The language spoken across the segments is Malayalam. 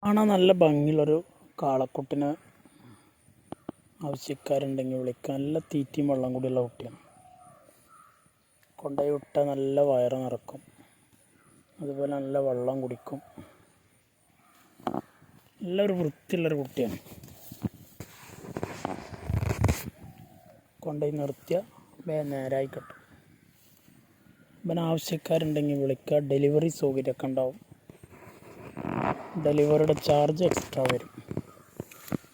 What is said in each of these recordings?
കാണാൻ നല്ല ഭംഗിയുള്ളൊരു കാളക്കുട്ടിനെ ആവശ്യക്കാരുണ്ടെങ്കിൽ വിളിക്കുക. നല്ല തീറ്റയും വെള്ളം കൂടിയുള്ള കുട്ടിയാണ്. കൊണ്ടുപോയി വിട്ടാൽ നല്ല വയറ് നിറക്കും, അതുപോലെ നല്ല വെള്ളം കുടിക്കും. നല്ലൊരു വൃത്തിയുള്ളൊരു കുട്ടിയാണ്. കൊണ്ടുപോയി നിർത്തിയാൽ നേരായി കിട്ടും. ഇവന് ആവശ്യക്കാരുണ്ടെങ്കിൽ വിളിക്കുക. ഡെലിവറി സൗകര്യമൊക്കെ ഉണ്ടാവും. ഡെലിവറിയുടെ ചാർജ് എക്സ്ട്രാ വരും.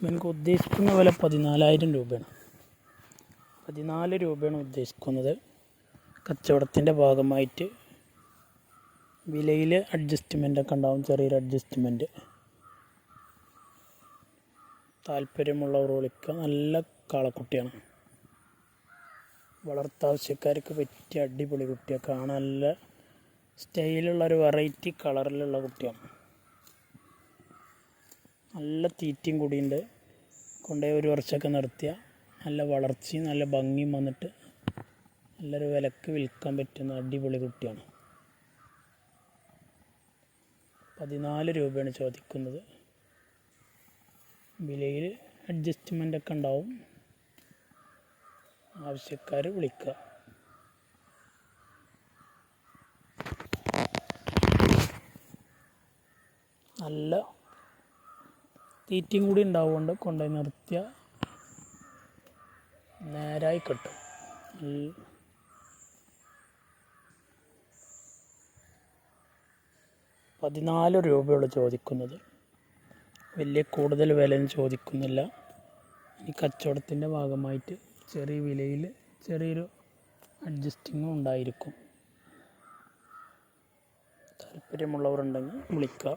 എനിക്ക് ഉദ്ദേശിക്കുന്ന വില 14,000 രൂപയാണ്. 14 രൂപയാണ് ഉദ്ദേശിക്കുന്നത്. കച്ചവടത്തിൻ്റെ ഭാഗമായിട്ട് വിലയിൽ അഡ്ജസ്റ്റ്മെൻ്റൊക്കെ ഉണ്ടാവും, ചെറിയൊരു അഡ്ജസ്റ്റ്മെൻറ്റ്. താല്പര്യമുള്ളവർ വിളിക്കുക. നല്ല കാളക്കുട്ടിയാണ്. വളർത്താവശ്യക്കാർക്ക് പറ്റിയ അടിപൊളി കുട്ടിയാണ്. കാണാൻ നല്ല സ്റ്റൈലുള്ളൊരു വെറൈറ്റി കളറിലുള്ള കുട്ടിയാണ്. നല്ല തീറ്റയും കൂടിയുണ്ട്. കൊണ്ടുപോയി 1 വർഷമൊക്കെ നിർത്തിയാൽ നല്ല വളർച്ചയും നല്ല ഭംഗിയും വന്നിട്ട് നല്ലൊരു വിലക്ക് വിൽക്കാൻ പറ്റുന്ന അടിപൊളി കുട്ടിയാണ്. 14 രൂപയാണ് ചോദിക്കുന്നത്. വിലയിൽ അഡ്ജസ്റ്റ്മെൻ്റൊക്കെ ഉണ്ടാവും. ആവശ്യക്കാർ വിളിക്കുക. നല്ല തീറ്റയും കൂടി ഉണ്ടാവുകൊണ്ട് കൊണ്ടുപോയി നിർത്തിയാൽ നേരായി കിട്ടും. 14 രൂപയുള്ള ചോദിക്കുന്നത്. വലിയ കൂടുതൽ വിലയും ചോദിക്കുന്നില്ല. ഈ കച്ചവടത്തിൻ്റെ ഭാഗമായിട്ട് ചെറിയ വിലയിൽ ചെറിയൊരു അഡ്ജസ്റ്റിങ്ങും ഉണ്ടായിരിക്കും. താല്പര്യമുള്ളവരുണ്ടെങ്കിൽ വിളിക്കുക.